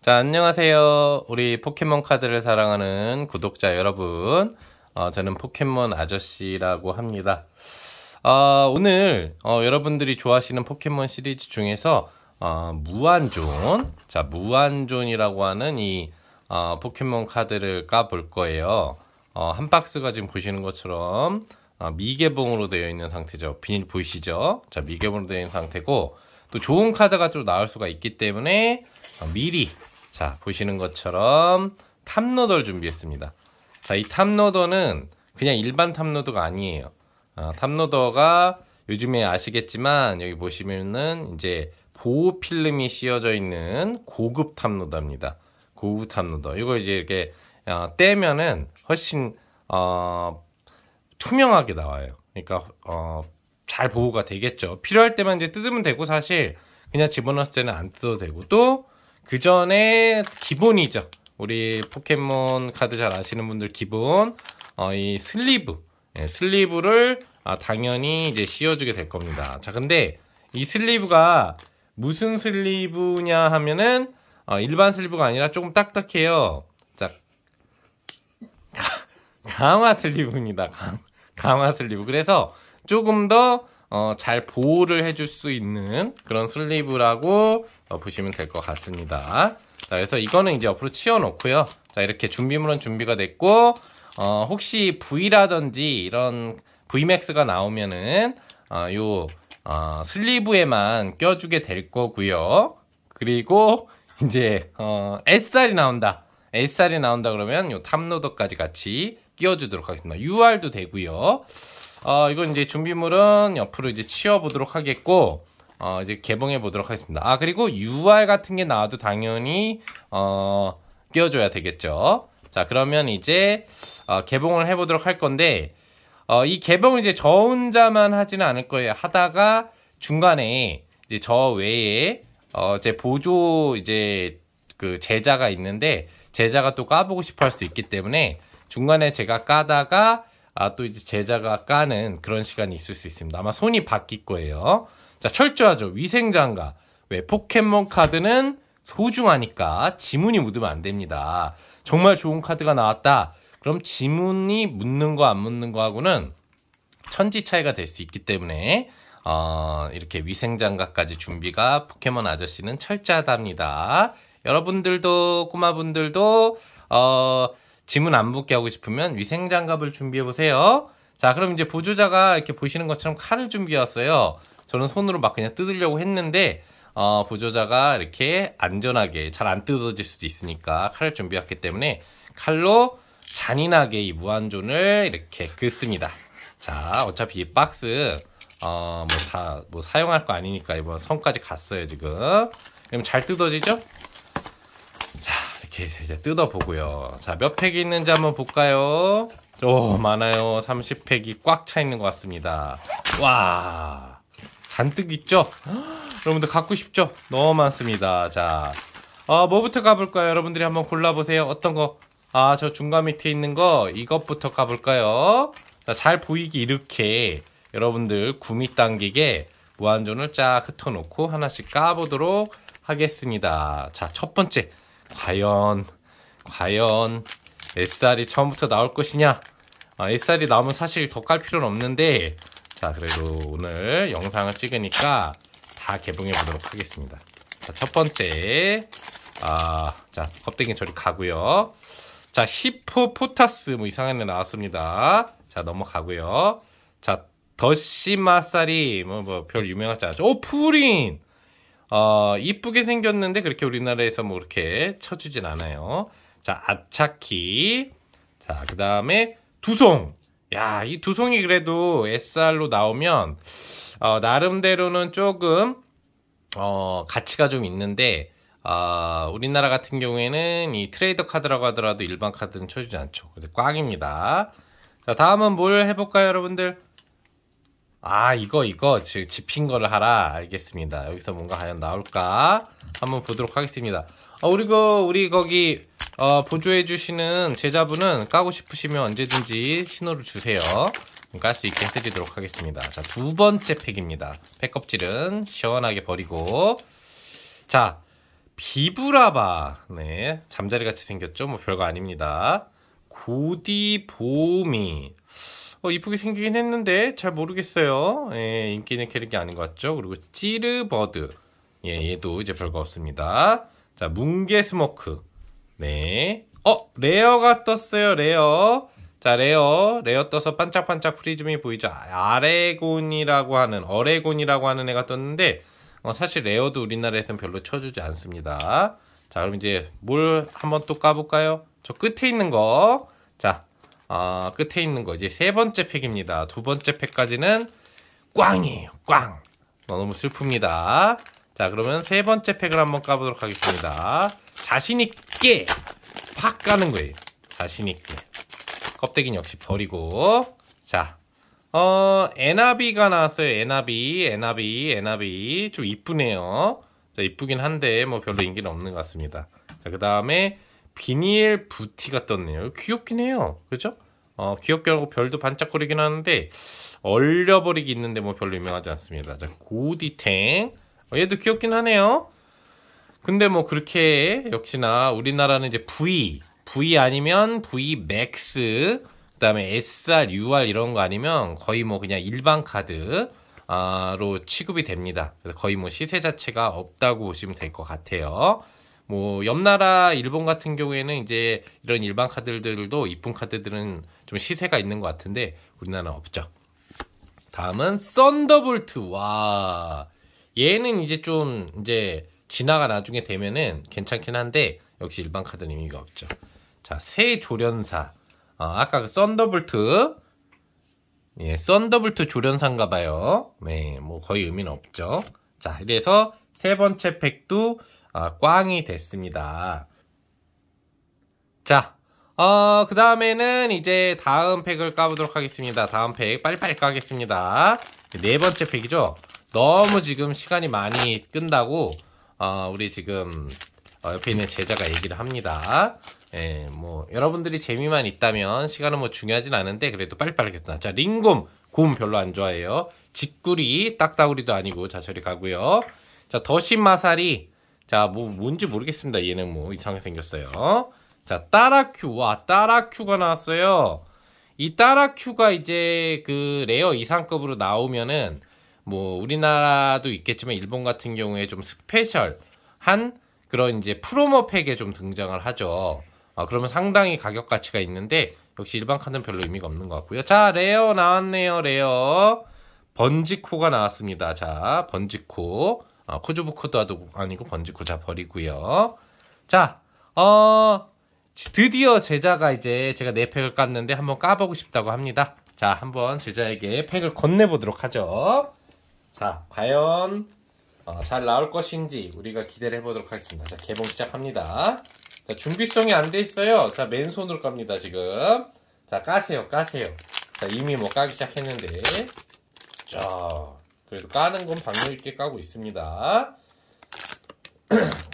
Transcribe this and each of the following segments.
자, 안녕하세요. 우리 포켓몬 카드를 사랑하는 구독자 여러분. 저는 포켓몬 아저씨라고 합니다. 오늘 여러분들이 좋아하시는 포켓몬 시리즈 중에서 무한존, 자, 무한존이라고 하는 이 포켓몬 카드를 까볼 거예요. 한 박스가 지금 보시는 것처럼 미개봉으로 되어 있는 상태죠. 비닐 보이시죠? 자, 미개봉으로 되어 있는 상태고, 또 좋은 카드가 좀 나올 수가 있기 때문에 미리, 자, 보시는 것처럼 탑로더를 준비했습니다. 자, 이 탑로더는 그냥 일반 탑로더가 아니에요. 탑로더가 요즘에 아시겠지만 여기 보시면은 이제 보호 필름이 씌워져 있는 고급 탑로더입니다. 고급 탑로더. 이걸 이제 이렇게 떼면은 훨씬 투명하게 나와요. 그러니까 잘 보호가 되겠죠. 필요할 때만 이제 뜯으면 되고, 사실 그냥 집어넣었을 때는 안 뜯어도 되고, 또 그 전에 기본이죠. 우리 포켓몬 카드 잘 아시는 분들 기본 이 슬리브, 슬리브를 당연히 이제 씌워주게 될 겁니다. 자, 근데 이 슬리브가 무슨 슬리브냐 하면은 일반 슬리브가 아니라 조금 딱딱해요. 자, 강화 슬리브입니다. 강화 슬리브. 그래서 조금 더 잘 보호를 해줄 수 있는 그런 슬리브라고 보시면 될 것 같습니다. 자, 그래서 이거는 이제 옆으로 치워놓고요. 자, 이렇게 준비물은 준비가 됐고, 혹시 V라든지 이런 Vmax가 나오면은 요 슬리브에만 껴주게 될 거고요. 그리고 이제 SR이 나온다. SR이 나온다 그러면 요 탑로더까지 같이 끼워주도록 하겠습니다. UR도 되고요. 이건 이제 준비물은 옆으로 이제 치워보도록 하겠고, 이제 개봉해 보도록 하겠습니다. 그리고 UR 같은 게 나와도 당연히 끼워줘야 되겠죠. 자, 그러면 이제 개봉을 해보도록 할 건데, 이 개봉을 이제 저 혼자만 하지는 않을 거예요. 하다가 중간에 이제 저 외에 제 보조 이제 그 제자가 있는데, 제자가 또 까보고 싶어 할 수 있기 때문에 중간에 제가 까다가 또 이제 제자가 까는 그런 시간이 있을 수 있습니다. 아마 손이 바뀔 거예요. 자, 철저하죠. 위생장갑. 왜? 포켓몬 카드는 소중하니까 지문이 묻으면 안 됩니다. 정말 좋은 카드가 나왔다. 그럼 지문이 묻는 거 안 묻는 거하고는 천지 차이가 될 수 있기 때문에 이렇게 위생장갑까지 준비가 포켓몬 아저씨는 철저하답니다. 여러분들도 꼬마분들도 지문 안 묻게 하고 싶으면 위생장갑을 준비해보세요. 자, 그럼 이제 보조자가 이렇게 보시는 것처럼 칼을 준비해왔어요. 저는 손으로 막 그냥 뜯으려고 했는데 보조자가 이렇게 안전하게 잘 안 뜯어질 수도 있으니까 칼을 준비했기 때문에 칼로 잔인하게 이 무한존을 이렇게 긋습니다. 자, 어차피 이 박스 뭐 사용할 거 아니니까 이번 선까지 갔어요 지금. 그럼 잘 뜯어지죠? 이렇게 이제 뜯어보고요. 자, 몇 팩이 있는지 한번 볼까요? 오, 많아요. 30팩이 꽉 차 있는 것 같습니다. 와, 잔뜩 있죠? 여러분들 갖고 싶죠? 너무 많습니다. 자, 뭐부터 가볼까요? 여러분들이 한번 골라보세요. 어떤 거? 저 중간 밑에 있는 거, 이것부터 가볼까요? 자, 잘 보이게 이렇게 여러분들 구미 당기게 무한존을 쫙 흩어놓고 하나씩 까보도록 하겠습니다. 자, 첫 번째. 과연 SR이 처음부터 나올 것이냐? SR이 나오면 사실 더 깔 필요는 없는데, 자, 그래도 오늘 영상을 찍으니까 다 개봉해 보도록 하겠습니다. 자, 첫 번째, 자, 껍데기는 저리 가고요. 자, 히포포타스 뭐 이상한 애 나왔습니다. 자, 넘어가고요. 자, 더시마사리 뭐 별 유명하지 않죠? 오, 푸린! 이쁘게 생겼는데 그렇게 우리나라에서 뭐 그렇게 쳐주진 않아요. 자, 아차키. 자, 그 다음에 두송. 야, 이 두송이 그래도 SR로 나오면 나름대로는 조금 가치가 좀 있는데 우리나라 같은 경우에는 이 트레이더 카드라고 하더라도 일반 카드는 쳐주지 않죠. 그래서 꽝입니다. 자, 다음은 뭘 해볼까요, 여러분들? 이거 집힌 거를 하라. 알겠습니다. 여기서 뭔가 과연 나올까 한번 보도록 하겠습니다. 우리 거기 보조해 주시는 제자분은 까고 싶으시면 언제든지 신호를 주세요. 깔 수 있게 해드리도록 하겠습니다. 자, 두 번째 팩입니다. 팩 껍질은 시원하게 버리고, 자, 비브라바. 네, 잠자리 같이 생겼죠? 뭐 별거 아닙니다. 고디보미. 이쁘게 생기긴 했는데 잘 모르겠어요. 예, 인기 있는 캐릭이 아닌 것 같죠? 그리고 찌르버드. 예, 얘도 이제 별거 없습니다. 자, 뭉게스모크. 네. 레어가 떴어요, 레어. 자, 레어 떠서 반짝반짝 프리즘이 보이죠? 어레곤이라고 하는 애가 떴는데, 사실 레어도 우리나라에서는 별로 쳐주지 않습니다. 자, 그럼 이제 뭘 한번 또 까볼까요? 저 끝에 있는 거. 자, 끝에 있는 거 이제 세 번째 팩입니다. 두 번째 팩까지는 꽝이에요, 꽝. 너무 슬픕니다. 자, 그러면 세 번째 팩을 한번 까보도록 하겠습니다. 자신있게 팍 까는 거예요. 자신있게. 껍데기는 역시 버리고. 자, 에나비가 나왔어요. 에나비. 좀 이쁘네요. 자, 이쁘긴 한데, 뭐 별로 인기는 없는 것 같습니다. 자, 그 다음에 비닐 부티가 떴네요. 귀엽긴 해요. 그죠? 귀엽게 하고 별도 반짝거리긴 하는데, 얼려버리기 있는데 뭐 별로 유명하지 않습니다. 자, 고디탱. 얘도 귀엽긴 하네요. 근데 뭐 그렇게 역시나 우리나라는 이제 V 아니면 V 맥스, 그 다음에 SR, UR 이런 거 아니면 거의 뭐 그냥 일반 카드로 취급이 됩니다. 그래서 거의 뭐 시세 자체가 없다고 보시면 될 것 같아요. 뭐 옆나라 일본 같은 경우에는 이제 이런 일반 카드들도 이쁜 카드들은 좀 시세가 있는 것 같은데 우리나라는 없죠. 다음은 썬더볼트. 와, 얘는 이제 좀 이제 진화가 나중에 되면은 괜찮긴 한데 역시 일반 카드는 의미가 없죠. 자, 새 조련사. 아까 그 썬더볼트. 예, 썬더볼트 조련사인가 봐요. 네, 뭐 거의 의미는 없죠. 자, 이래서 세 번째 팩도 꽝이 됐습니다. 자, 그 다음에는 이제 다음 팩을 까보도록 하겠습니다. 다음 팩 빨리빨리 까겠습니다. 네 번째 팩이죠. 너무 지금 시간이 많이 끈다고 우리 지금 옆에 있는 제자가 얘기를 합니다. 예, 뭐 여러분들이 재미만 있다면 시간은 뭐 중요하진 않은데 그래도 빨리빨리 하겠습니다. 자, 링곰. 곰 별로 안 좋아해요. 직구리, 딱따구리도 아니고. 자, 저리 가고요. 자, 더신마사리. 자, 뭐 뭔지 모르겠습니다. 얘는 뭐 이상하게 생겼어요. 자, 따라큐. 와, 따라큐가 나왔어요. 이 따라큐가 이제 그 레어 이상급으로 나오면은 뭐 우리나라도 있겠지만 일본 같은 경우에 좀 스페셜한 그런 이제 프로모 팩에 좀 등장을 하죠. 그러면 상당히 가격 가치가 있는데 역시 일반 카드는 별로 의미가 없는 것 같고요. 자, 레어 나왔네요. 레어 번지코가 나왔습니다. 자, 번지코. 코주부코도 아니고 번지코. 자, 버리고요. 자, 드디어 제자가 이제 제가 4팩을 깠는데 한번 까보고 싶다고 합니다. 자, 한번 제자에게 팩을 건네보도록 하죠. 자, 과연 잘 나올 것인지 우리가 기대를 해보도록 하겠습니다. 자, 개봉 시작합니다. 자, 준비성이 안 돼 있어요. 자, 맨손으로 깝니다, 지금. 자, 까세요. 자, 이미 뭐 까기 시작했는데. 자, 그래도 까는 건 박력 있게 까고 있습니다.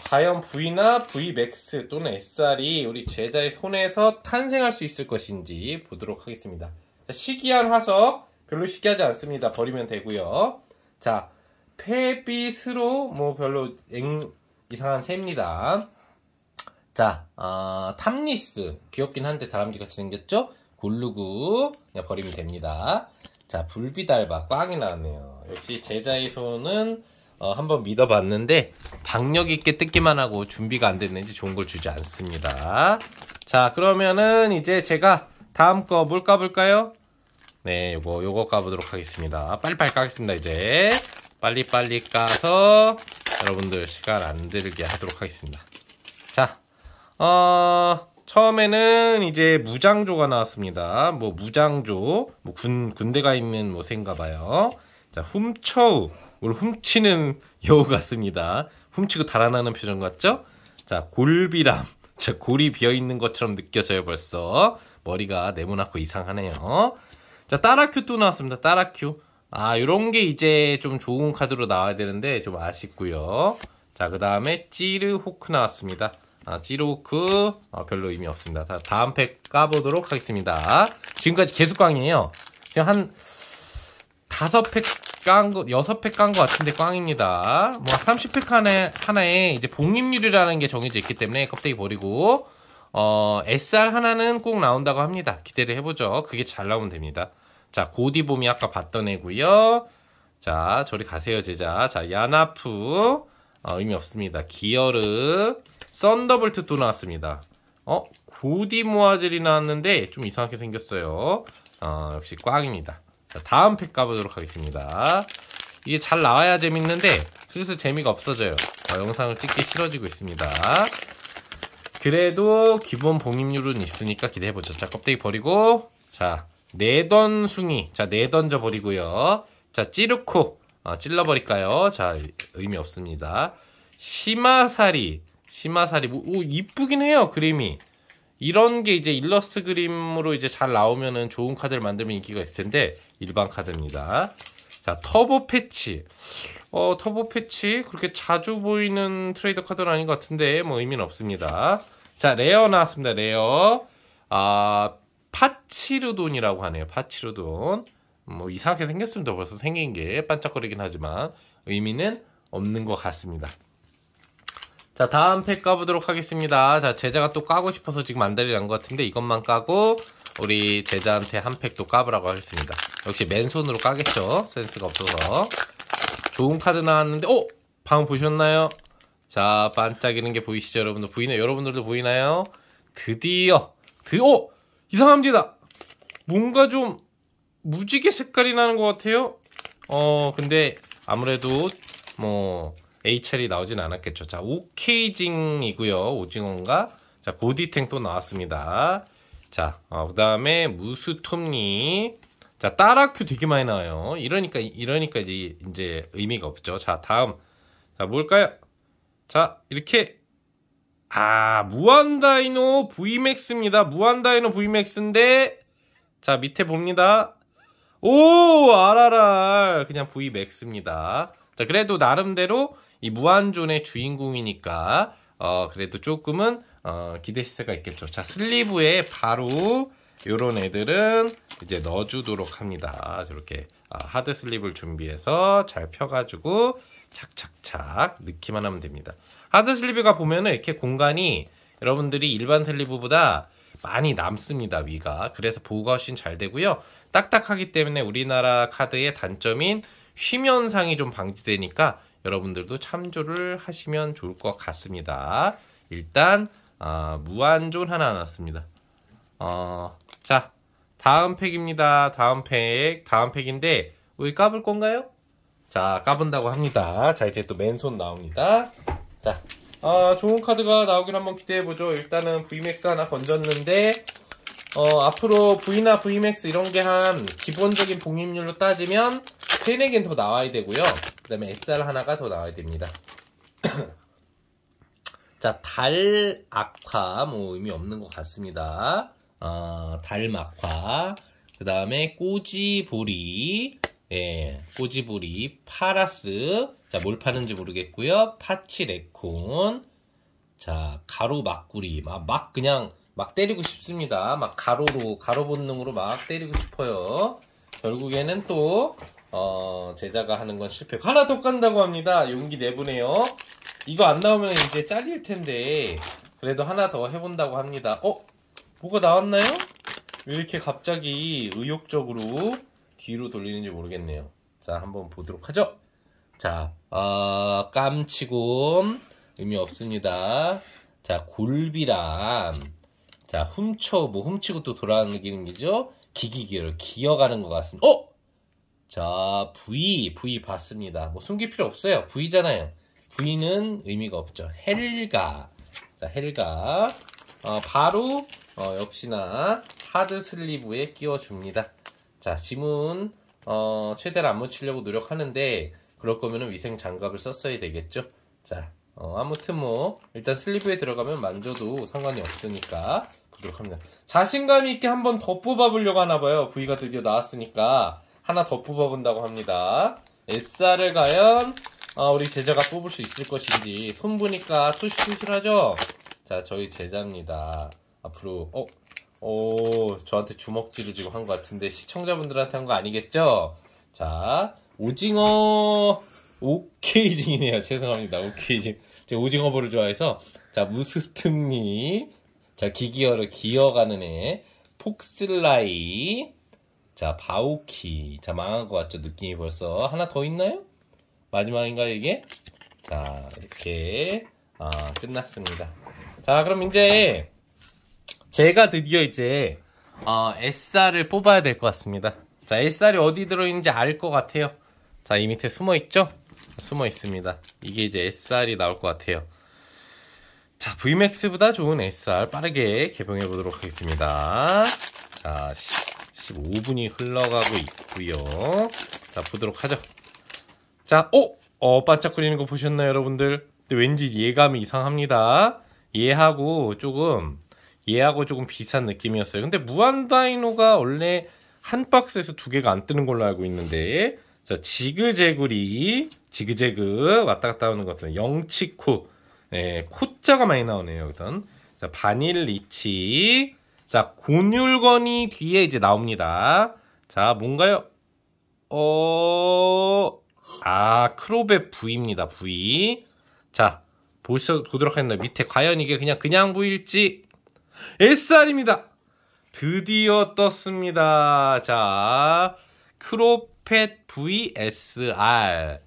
과연 V나 Vmax 또는 SR이 우리 제자의 손에서 탄생할 수 있을 것인지 보도록 하겠습니다. 자, 시기한 화석. 별로 시기하지 않습니다. 버리면 되고요. 자, 페비스로 뭐 별로 이상한 새입니다. 자, 탐리스. 귀엽긴 한데 다람쥐 같이 생겼죠? 골루구. 그냥 버리면 됩니다. 자, 불비달바. 꽝이 나왔네요. 역시 제자의 손은 한번 믿어봤는데 박력 있게 뜯기만 하고 준비가 안 됐는지 좋은 걸 주지 않습니다. 자, 그러면은 이제 제가 다음 거 뭘 까볼까요? 네, 요거 까보도록 하겠습니다. 빨리빨리 까겠습니다. 이제 빨리빨리 까서 여러분들 시간 안 들게 하도록 하겠습니다. 자, 처음에는 이제 무장조가 나왔습니다. 뭐 무장조, 뭐 군대가 있는 뭐 새인가 봐요. 자, 훔쳐우. 오늘 훔치는 여우 같습니다. 훔치고 달아나는 표정 같죠? 자, 골비람. 자, 골이 비어있는 것처럼 느껴져요, 벌써. 머리가 네모나고 이상하네요. 자, 따라큐 또 나왔습니다. 따라큐. 요런 게 이제 좀 좋은 카드로 나와야 되는데 좀 아쉽고요. 자, 그 다음에 찌르호크 나왔습니다. 찌르호크 별로 의미 없습니다. 자, 다음 팩 까보도록 하겠습니다. 지금까지 개수광이에요. 지금 한 5팩 깐 거, 6팩 깐 거 같은데 꽝입니다. 뭐 30팩 하나에 이제 복립률이라는 게 정해져 있기 때문에 껍데기 버리고, SR 하나는 꼭 나온다고 합니다. 기대를 해보죠. 그게 잘 나오면 됩니다. 자, 고디봄이 아까 봤던 애고요. 자, 저리 가세요, 제자. 자, 야나프, 의미 없습니다. 기어르, 썬더볼트 또 나왔습니다. 고디모아젤이 나왔는데 좀 이상하게 생겼어요. 역시 꽝입니다. 자, 다음 팩 가보도록 하겠습니다. 이게 잘 나와야 재밌는데 슬슬 재미가 없어져요. 영상을 찍기 싫어지고 있습니다. 그래도 기본 복립률은 있으니까 기대해보죠. 자, 껍데기 버리고, 자, 내던숭이, 자, 내던져 버리고요. 자, 찌르코, 찔러버릴까요? 자, 의미 없습니다. 시마사리, 오, 이쁘긴 해요, 그림이. 이런 게 이제 일러스트 그림으로 이제 잘 나오면은 좋은 카드를 만들면 인기가 있을 텐데, 일반 카드입니다. 자, 터보 패치. 터보 패치 그렇게 자주 보이는 트레이더 카드는 아닌 것 같은데 뭐 의미는 없습니다. 자, 레어 나왔습니다. 레어. 파치르돈이라고 하네요. 파치르돈. 뭐 이상하게 생겼습니다. 벌써 생긴 게 반짝거리긴 하지만 의미는 없는 것 같습니다. 자, 다음 팩 까보도록 하겠습니다. 자, 제자가 또 까고 싶어서 지금 안달이 난 것 같은데 이것만 까고 우리 제자한테 한 팩 또 까보라고 하겠습니다. 역시 맨손으로 까겠죠. 센스가 없어서. 좋은 카드 나왔는데, 방금 보셨나요? 자, 반짝이는 게 보이시죠, 여러분들? 여러분들도 보이나요? 드디어, 이상합니다. 뭔가 좀 무지개 색깔이 나는 것 같아요. 근데 아무래도 뭐 HR이 나오진 않았겠죠. 자, 오케이징이고요. 오징어인가? 자, 고디탱 또 나왔습니다. 자, 그 다음에 무스톱니. 자, 따라큐 되게 많이 나와요. 이러니까 이제 의미가 없죠. 자, 다음. 자, 뭘까요? 자, 이렇게. 무한다이노 VMAX입니다. 무한다이노 VMAX인데, 자, 밑에 봅니다. 오, RRR. 그냥 VMAX입니다. 자, 그래도 나름대로 이 무한존의 주인공이니까, 그래도 조금은, 기대 시세가 있겠죠. 자, 슬리브에 바로, 요런 애들은 이제 넣어주도록 합니다. 이렇게 하드 슬립을 준비해서 잘 펴가지고 착착착 넣기만 하면 됩니다. 하드 슬리브가 보면은 이렇게 공간이 여러분들이 일반 슬리브보다 많이 남습니다. 위가. 그래서 보호가 훨씬 잘 되고요. 딱딱하기 때문에 우리나라 카드의 단점인 쉼 현상이 좀 방지되니까 여러분들도 참조를 하시면 좋을 것 같습니다. 일단 무한존 하나 나왔습니다. 자, 다음 팩입니다. 다음 팩인데 우리 까볼 건가요? 자, 까본다고 합니다. 자, 이제 또 맨손 나옵니다. 자, 좋은 카드가 나오긴 한번 기대해보죠. 일단은 VMAX 하나 건졌는데 앞으로 V나 VMAX 이런 게 한 기본적인 복립률로 따지면 3-4개는 더 나와야 되고요. 그 다음에 SR 하나가 더 나와야 됩니다. 자, 달 악화 뭐 의미 없는 것 같습니다. 달막화, 그 다음에 꼬지보리, 꼬지보리, 파라스, 자, 뭘 파는지 모르겠고요. 파치레콘, 자, 가로 막구리, 그냥 막 때리고 싶습니다. 막 가로 본능으로 막 때리고 싶어요. 결국에는 또, 제자가 하는 건 실패. 하나 더 깐다고 합니다. 용기 내보네요. 이거 안 나오면 이제 잘릴 텐데, 그래도 하나 더 해본다고 합니다. 뭐가 나왔나요? 왜 이렇게 갑자기 의욕적으로 뒤로 돌리는지 모르겠네요. 자, 한번 보도록 하죠. 자, 깜치곰 의미 없습니다. 자, 골비람. 자, 훔치고 또 돌아가는 기죠. 기어가는 것 같습니다. 자, V 봤습니다. 뭐 숨길 필요 없어요. V잖아요. V는 의미가 없죠. 헬가. 자, 헬가. 바로 역시나 하드 슬리브에 끼워줍니다. 자, 지문 최대한 안 묻히려고 노력하는데 그럴 거면은 위생 장갑을 썼어야 되겠죠. 자, 아무튼 뭐 일단 슬리브에 들어가면 만져도 상관이 없으니까 보도록 합니다. 자신감 있게 한 번 더 뽑아보려고 하나봐요. V가 드디어 나왔으니까 하나 더 뽑아본다고 합니다. SR을 과연 우리 제자가 뽑을 수 있을 것인지. 손 보니까 토실토실하죠? 자, 저희 제자입니다. 앞으로 저한테 주먹질을 지금 한 것 같은데 시청자분들한테 한 거 아니겠죠? 자, 오징어 오케이징이네요. 죄송합니다. 오케이징. 제가 오징어볼을 좋아해서. 자, 무스퉁니. 자, 기기어를 기어가는 애. 폭슬라이. 자, 바우키. 자, 망한 것 같죠? 느낌이 벌써. 하나 더 있나요? 마지막인가요, 이게? 자, 이렇게 끝났습니다. 자, 그럼 이제 제가 드디어 이제 SR을 뽑아야 될 것 같습니다. 자, SR이 어디 들어있는지 알 것 같아요. 자, 이 밑에 숨어 있죠? 숨어 있습니다. 이게 이제 SR이 나올 것 같아요. 자, VMAX보다 좋은 SR 빠르게 개봉해 보도록 하겠습니다. 자, 15분이 흘러가고 있고요. 자, 보도록 하죠. 자, 반짝거리는 거 보셨나요, 여러분들? 근데 왠지 예감이 이상합니다. 얘하고 조금 비슷한 느낌이었어요. 근데 무한다이노가 원래 한 박스에서 2개가 안 뜨는 걸로 알고 있는데, 자, 지그재그 왔다 갔다 하는 것 같은 영치코, 네, 코자가 많이 나오네요. 여기선. 자, 바닐리치. 자, 곤율건이 뒤에 이제 나옵니다. 자, 뭔가요? 크로베 V입니다. V. 자, 보도록 하겠습니다. 밑에 과연 이게 그냥 V일지. SR입니다. 드디어 떴습니다. 자, 크로펫 V SR.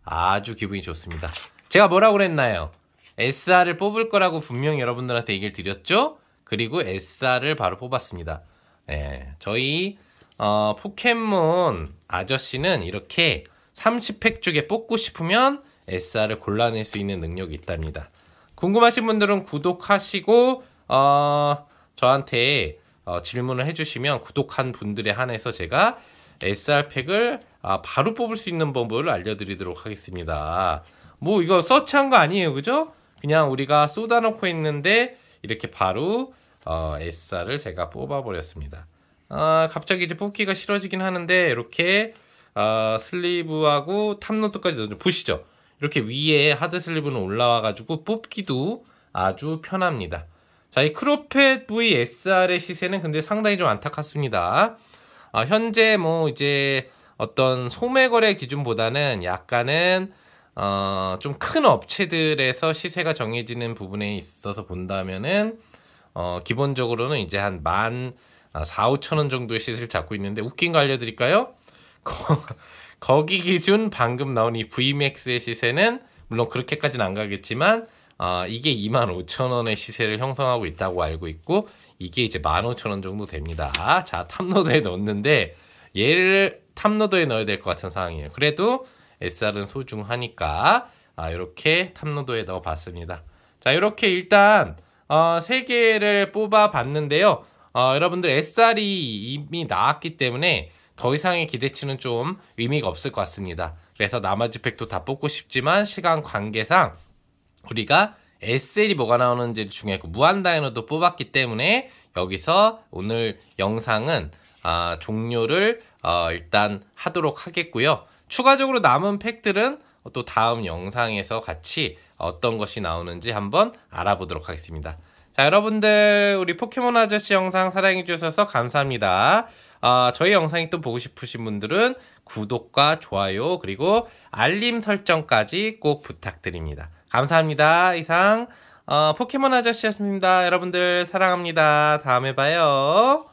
아주 기분이 좋습니다. 제가 뭐라고 그랬나요? SR을 뽑을 거라고 분명히 여러분들한테 얘기를 드렸죠? 그리고 SR을 바로 뽑았습니다. 네, 저희 포켓몬 아저씨는 이렇게 30팩 중에 뽑고 싶으면 SR을 골라낼 수 있는 능력이 있답니다. 궁금하신 분들은 구독하시고 저한테 질문을 해주시면 구독한 분들에 한해서 제가 SR팩을 바로 뽑을 수 있는 방법을 알려드리도록 하겠습니다. 뭐 이거 서치한 거 아니에요, 그죠? 그냥 우리가 쏟아놓고 있는데 이렇게 바로 SR을 제가 뽑아버렸습니다. 갑자기 이제 뽑기가 싫어지긴 하는데 이렇게 슬리브하고 탑노트까지 넣어줘 보시죠. 이렇게 위에 하드 슬리브는 올라와가지고 뽑기도 아주 편합니다. 자, 이 크로펫 V SR의 시세는 근데 상당히 좀 안타깝습니다. 현재 뭐 이제 어떤 소매 거래 기준보다는 약간은 좀 큰 업체들에서 시세가 정해지는 부분에 있어서 본다면은 기본적으로는 이제 한 14,000~15,000원 정도의 시세를 잡고 있는데 웃긴 거 알려드릴까요? 거기 기준 방금 나온 이 VMAX의 시세는 물론 그렇게까지는 안 가겠지만 이게 25,000원의 시세를 형성하고 있다고 알고 있고 이게 이제 15,000원 정도 됩니다. 자, 탑로더에 넣었는데 얘를 탑로더에 넣어야 될 것 같은 상황이에요. 그래도 SR은 소중하니까 이렇게 탑로더에 넣어봤습니다. 자, 이렇게 일단 3개를 뽑아봤는데요. 여러분들 SR이 이미 나왔기 때문에 더 이상의 기대치는 좀 의미가 없을 것 같습니다. 그래서 나머지 팩도 다 뽑고 싶지만 시간 관계상 우리가 SL이 뭐가 나오는지 중요했고 무한다이노도 뽑았기 때문에 여기서 오늘 영상은 종료를 일단 하도록 하겠고요. 추가적으로 남은 팩들은 또 다음 영상에서 같이 어떤 것이 나오는지 한번 알아보도록 하겠습니다. 자, 여러분들 우리 포켓몬 아저씨 영상 사랑해 주셔서 감사합니다. 저희 영상이 또 보고 싶으신 분들은 구독과 좋아요 그리고 알림 설정까지 꼭 부탁드립니다. 감사합니다. 이상 포켓몬 아저씨였습니다. 여러분들 사랑합니다. 다음에 봐요.